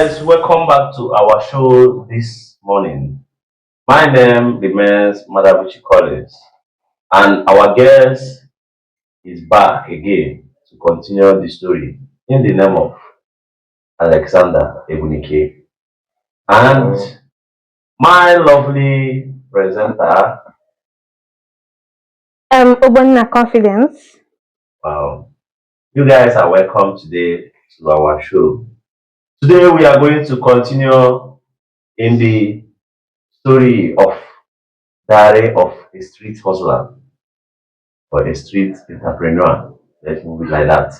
guys, welcome back to our show this morning. My name remains Madabuchi Collins, and our guest is back again to continue the story in the name of Alexander Ebunike. And my lovely presenter, Obonna Confidence. wow, you guys are welcome today to our show. Today, we are going to continue in the story of diary of a street hustler or a street entrepreneur. Let's move it like that.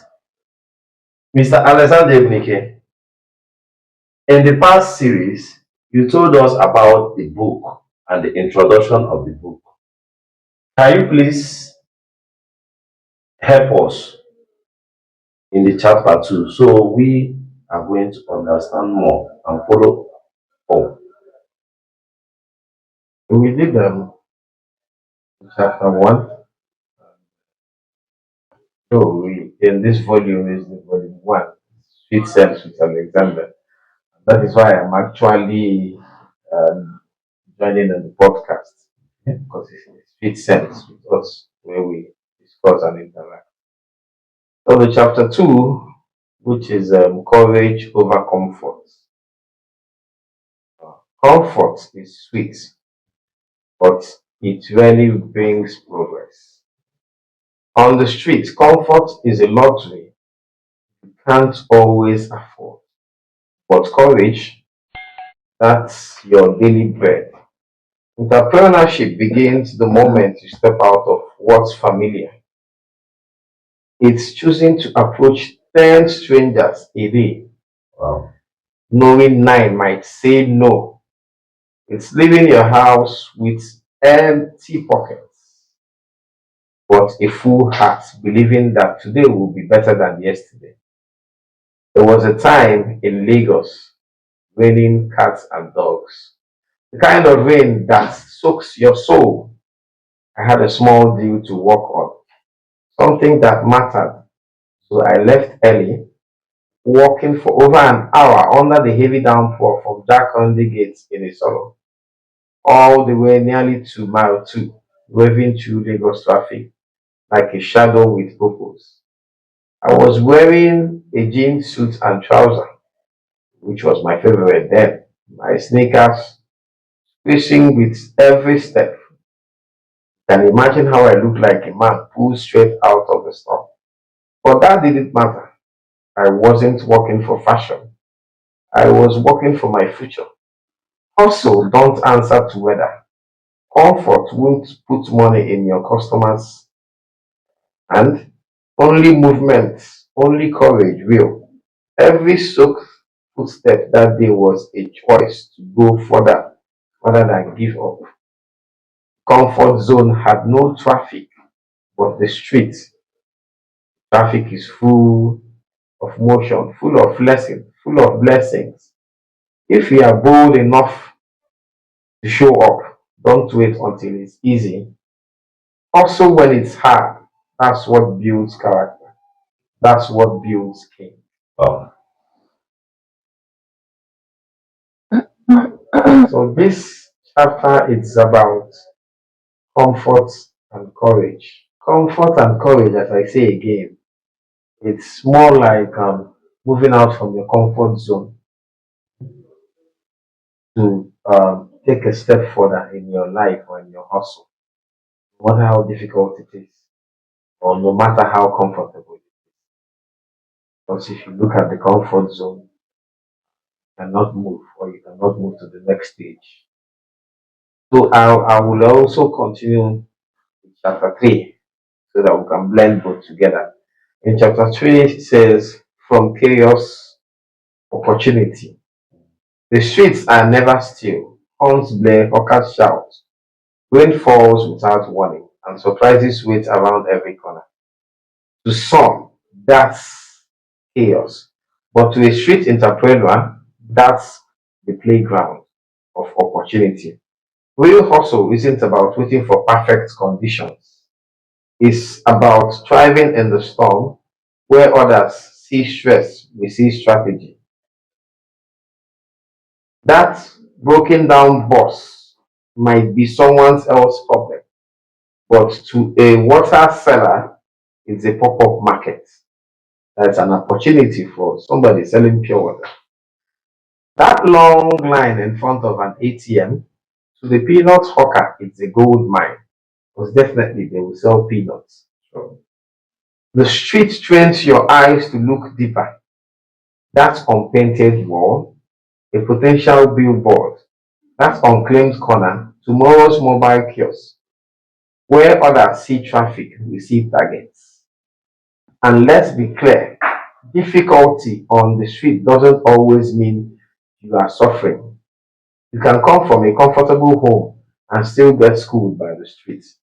Mr. Alexander Ebnike, in the past series, you told us about the book and the introduction of the book. Can you please help us in the chapter 2 so we are going to understand more and follow up? We did chapter 1. So we in this volume is the volume 1, Sweet Sense with Alexander. That is why I'm actually um, joining on the podcast because it's a Sweet Sense with us where we discuss and interact. So the chapter 2, which is courage over comfort. Comfort is sweet, but it rarely brings progress. On the street, comfort is a luxury you can't always afford. But courage, that's your daily bread. Entrepreneurship begins the moment you step out of what's familiar. It's choosing to approach 10 strangers a day, Wow. knowing 9 might say no. It's leaving your house with empty pockets, but a full heart, believing that today will be better than yesterday. There was a time in Lagos raining cats and dogs. The kind of rain that soaks your soul. I had a small deal to work on, something that mattered. So I left early, walking for over an hour under the heavy downpour from Jack-Hundy Gates in a solo, all the way nearly to mile 2, waving through Lagos traffic like a shadow with purpose. I was wearing a jean suit and trouser, which was my favorite then. My sneakers squishing with every step. Can imagine how I looked like a man pulled straight out of the storm. But that didn't matter. I wasn't working for fashion. I was working for my future. Also, don't answer to weather. Comfort won't put money in your customers' hand. Only movement, only courage will. Every soaked footstep that day was a choice to go further rather than give up. Comfort zone had no traffic, but the street traffic is full of motion, full of blessings. If you are bold enough to show up, don't wait until it's easy. Also, when it's hard, that's what builds character. That's what builds king. Wow. So this chapter is about comfort and courage. Comfort and courage, as I say again, it's more like moving out from your comfort zone to take a step further in your life or in your hustle, no matter how difficult it is, or no matter how comfortable it is. Because if you look at the comfort zone, you cannot move or you cannot move to the next stage. So I will also continue with chapter 3 so that we can blend both together. In chapter 3, it says, from chaos, opportunity. The streets are never still. Horns blare, hawkers shout, rain falls without warning, and surprises wait around every corner. To some, that's chaos. But to a street entrepreneur, that's the playground of opportunity. Real hustle isn't about waiting for perfect conditions. It's about thriving in the storm where others see stress, we see strategy. That broken down bus might be someone else's problem, but to a water seller, it's a pop up market. That's an opportunity for somebody selling pure water. That long line in front of an ATM, to the peanut hawker, it's a gold mine. Because definitely they will sell peanuts. So the street trains your eyes to look deeper. That unpainted wall, a potential billboard, that unclaimed corner, tomorrow's mobile kiosk. Where others see traffic, we see targets. And let's be clear, difficulty on the street doesn't always mean you are suffering. You can come from a comfortable home and still get schooled by the streets.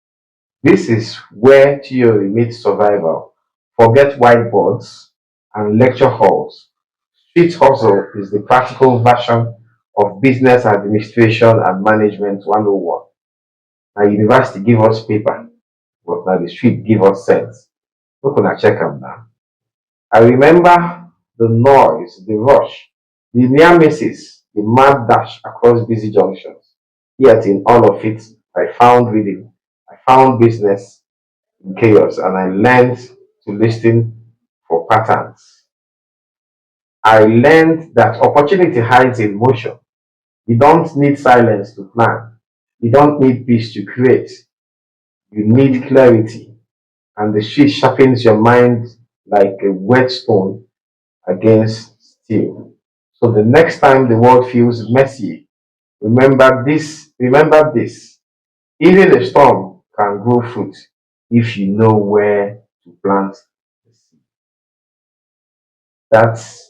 This is where theory meets survival. Forget whiteboards and lecture halls. Street hustle is the practical version of business administration and management 101. Now, university give us paper, but now the street give us sense. Look gonna check them now. I remember the noise, the rush, the near misses, the mad dash across busy junctions. Yet in all of it, I found reading, I found business in chaos, and I learned to listen for patterns. I learned that opportunity hides in motion. You don't need silence to plan. You don't need peace to create. You need clarity. And the street sharpens your mind like a whetstone against steel. So the next time the world feels messy, remember this. Even a storm can grow fruit if you know where to plant the seed. That's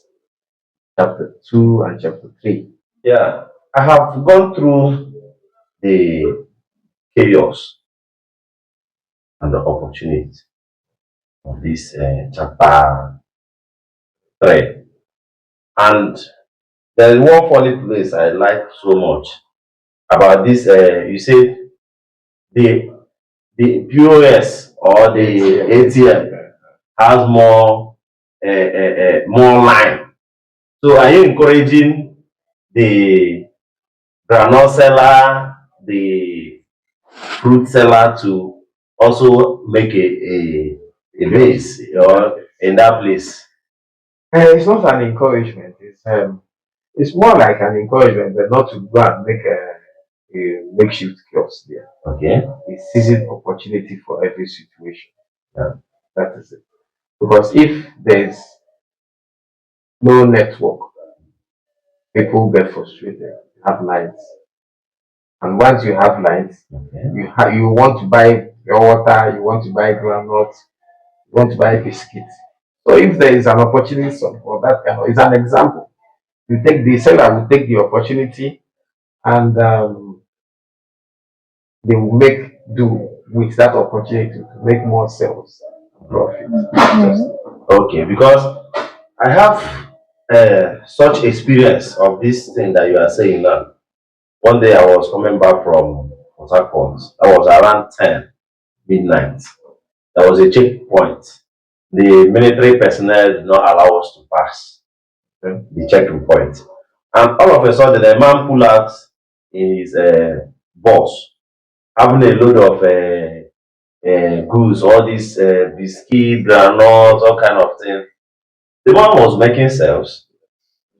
chapter 2 and chapter 3. Yeah, I have gone through the chaos and the opportunity of this chapter 3. And there is one funny place I like so much about this. You said the POS or the ATM has more line. So are you encouraging the granola seller, the fruit seller to also make a base or in that place? It's not an encouragement. It's more like an encouragement, but not to go and make a makeshift kiosk there. Okay. It's seizing opportunity for every situation. Yeah. That is it. Because if there's no network, people get frustrated, have lines. And once you have lines, Okay. you want to buy your water, you want to buy granules, you want to buy biscuits. So if there is an opportunity for that kind of, it's an example. You take the seller will take the opportunity and they will make do with that opportunity to make more sales and profit. Okay, because I have such experience of this thing that you are saying now. One day I was coming back from Port Harcourt. I was around 10 midnight. There was a checkpoint. The military personnel did not allow us to pass the checking point. And all of a sudden, a man pulled out in his bus, having a load of goods, all these biscuit, granules, all kind of things. The man was making sales.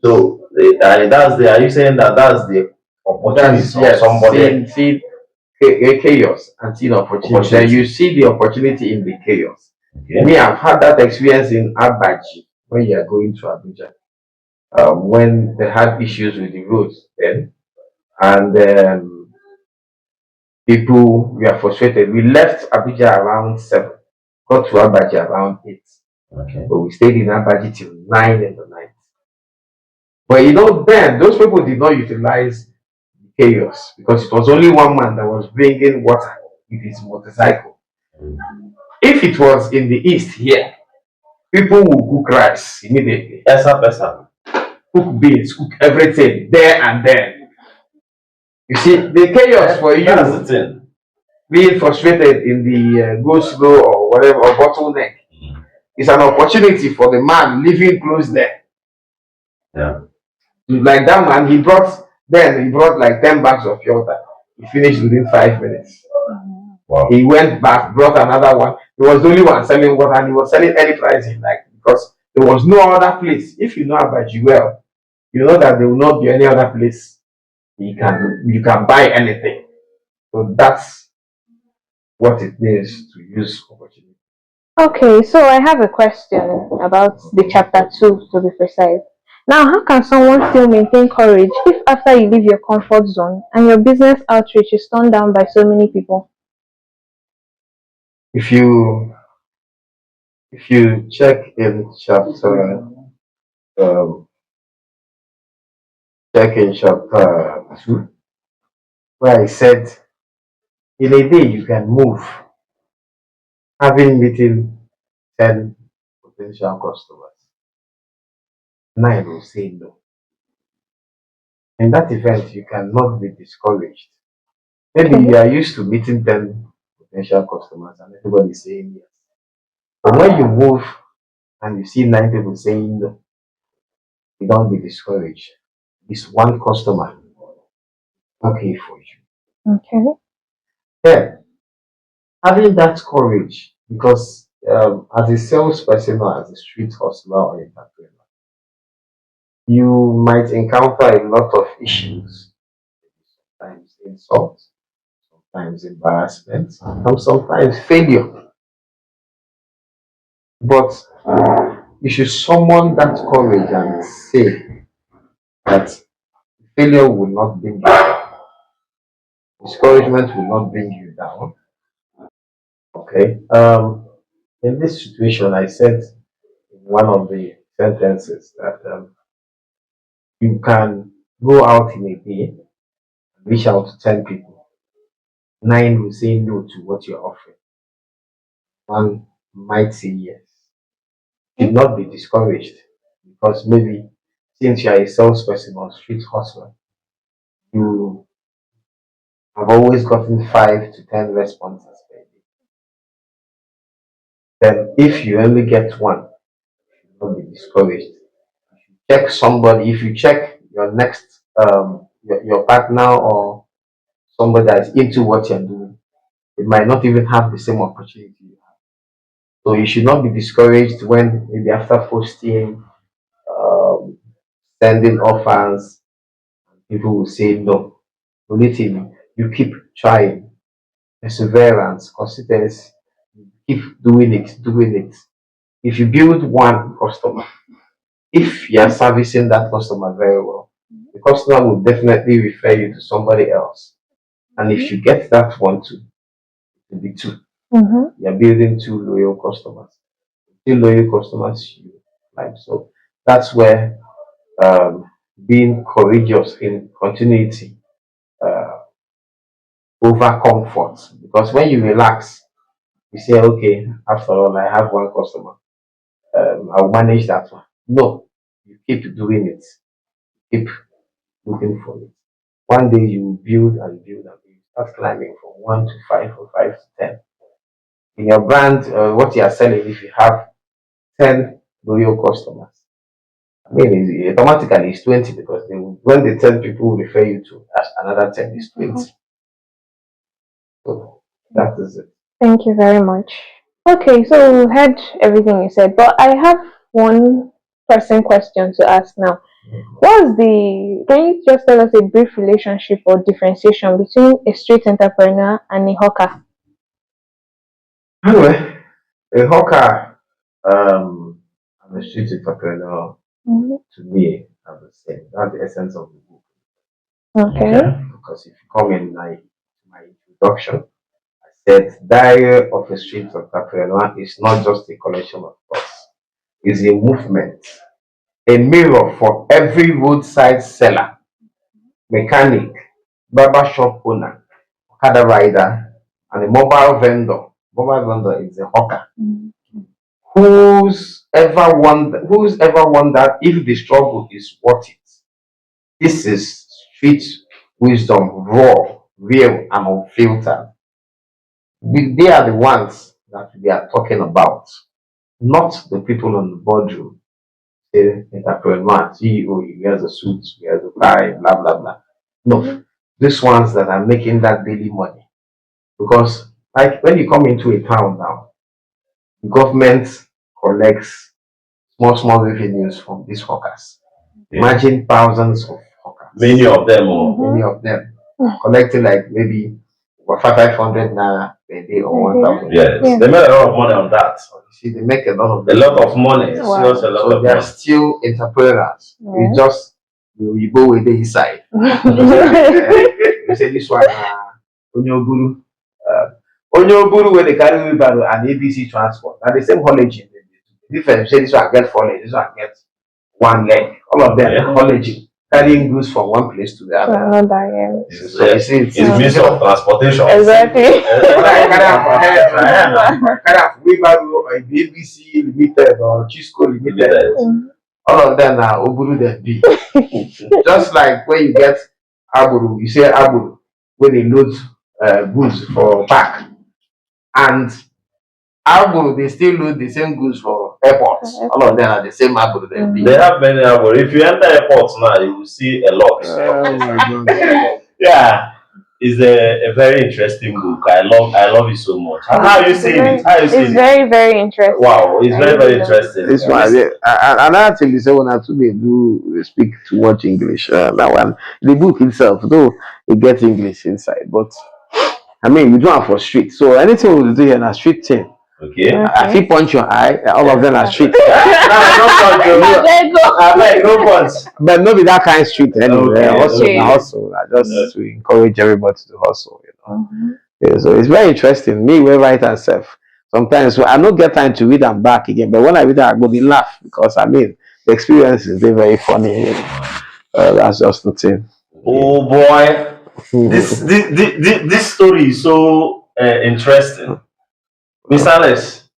So that's the. Are you saying that that's the opportunity That's of yes, somebody? see chaos and seeing opportunity. Then you see the opportunity in the chaos. Okay. Me, I've had that experience in Abaji when you are going to Abuja. When they had issues with the roads then, and people were frustrated. We left Abuja around 7, got to Abaji around 8, Okay. but we stayed in Abaji till 9 in the night. But then those people did not utilize the chaos because it was only one man that was bringing water with his motorcycle. If it was in the east here, people will cook rice immediately. Esa. Cook beans, cook everything there and then. You see, the chaos for That's the you thing. being frustrated in the go slow or whatever, or bottleneck, is an opportunity for the man living close there. Yeah. Like that man, he brought Then he brought like 10 bags of water. He finished within 5 minutes. Wow. He went back, brought another one. He was the only one selling water, and he was selling any price he liked because there was no other place. If you know about well, you know that there will not be any other place you can buy anything. So that's what it means to use opportunity. Okay, so I have a question about the chapter 2 to be precise. Now, how can someone still maintain courage if after you leave your comfort zone and your business outreach is turned down by so many people? If you check in um, chapter 2, where I said in a day you can move, having meeting 10 potential customers, 9 will say no. In that event, you cannot be discouraged. Maybe Okay. you are used to meeting 10 potential customers and everybody saying yes. But when you move and you see 9 people saying no, you don't be discouraged. It's one customer okay for you. Okay. Yeah, having that courage because as a salesperson or as a street hustler or entrepreneur, you might encounter a lot of issues, sometimes insults, sometimes embarrassment, and sometimes failure. But you should summon that courage and say that failure will not bring you down, discouragement will not bring you down. Okay. In this situation, I said in one of the sentences that you can go out in a day and reach out to 10 people. 9 will say no to what you're offering. One might say yes. Should not be discouraged because maybe since you are a salesperson or street hustler, you have always gotten 5 to 10 responses per day. Then if you only get one, don't be discouraged. Check somebody. If you check your next your partner or somebody that's into what you're doing, it might not even have the same opportunity you have. So you should not be discouraged when maybe after posting, um, sending offers, people will say no. Only thing you keep trying, perseverance, consistency, keep doing it. If you build one customer, if you are servicing that customer very well, the customer will definitely refer you to somebody else. And if you get that one too, it will be two. Mm-hmm. You're building two loyal customers. Two loyal customers you like. So that's where um, being courageous in continuity uh, over comfort. Because when you relax, you say, okay, after all, I have one customer. I'll manage that one. No, you keep doing it. Keep looking for it. One day you will build and build and build. Start climbing from 1 to 5 or 5 to 10. In your brand, what you are selling, if you have 10 loyal customers, I mean, automatically it's 20 because when the 10 people refer you to another 10 is 20. So that is it. Thank you very much. Okay, so we heard everything you said, but I have one person question to ask now. Can you just tell us a brief relationship or differentiation between a street entrepreneur and a hawker? Anyway, a hawker and a street entrepreneur Mhm. to me are the same. That's the essence of the book. Okay. Okay. Because if you come in my introduction, I said Diary of a Street Entrepreneur is not just a collection of thoughts. It's a movement, a mirror for every roadside seller, mechanic, barber shop owner, okada rider, and a mobile vendor. Mobile vendor is a hawker. Who's ever wondered if the struggle is worth it? This is street wisdom, raw, real, and unfiltered. They are the ones that we are talking about, not the people on the boardroom. The entrepreneur, CEO, he wears a suit, he wears a tie, blah blah blah. No, these ones that are making that daily money. Because like when you come into a town now, the government collects small revenues from these hawkers. Yeah. Imagine thousands of hawkers. Many of them, Many of them collecting like maybe 500 naira per day or 1,000. yes, Yeah. they made a lot of money on that. You see, they make a lot A lot of money. Wow. Serious, a lot So of they are money. still entrepreneurs. You just you go with the inside. You say this one, Onyoguru. Onyoguru where they carry wheelbarrow and ABC transport. And the same haulage. Different. Say this one get 4 legs, this one get 1 leg. All of them haulage, carrying goods from one place to the other. Another, So you see, it's means of transportation. Exactly. Wheelbarrow or ABC Limited or Chisco Limited. All of them are Oburu them be. Just like when you get Aburu, you say Aburu, when they load goods for pack. And Aburu, they still load the same goods for airports. All of them are the same Aburu them be. They have many Aburu. If you enter airports now, you will see a lot. Oh my God. Yeah. It's a very interesting book. I love it so much. How are you seeing it? How are you seeing It's it? very, very interesting. Wow, it's very interesting. This one, another thing is when I they do speak too much English. That one, the book itself, though it gets English inside, but I mean, you don't have for street. So anything we do here in a street thing. Okay. I feel punch your eye. All of them are street. No punch. But not be that kind of street anyway. Okay, Hustle. Just to encourage everybody to hustle. Yeah, so it's very interesting. Me, we write myself. Sometimes I don't get time to read and back again. But when I read that, I go be laugh because I mean the experience is very funny. That's just the thing. Oh boy, this story is so interesting. Miss Alice,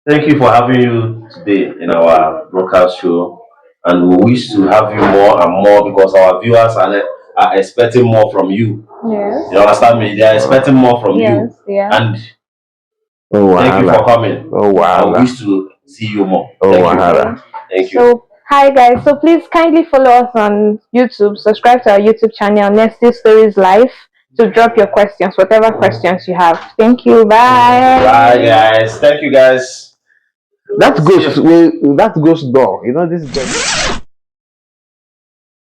thank you for having you today in our broadcast show, and we wish to have you more and more because our viewers are expecting more from you. Yes. You understand me? They are expecting more from you, Yeah. and Oh, thank you for coming. Oh wow. I wish to see you more. Oh Thank wow. you. Thank you. So, hi guys. So please kindly follow us on YouTube. Subscribe to our YouTube channel, Nesty Stories Live, to drop your questions, whatever questions you have. Thank you. Bye. Bye, guys. Thank you, guys. That ghost door. You know this.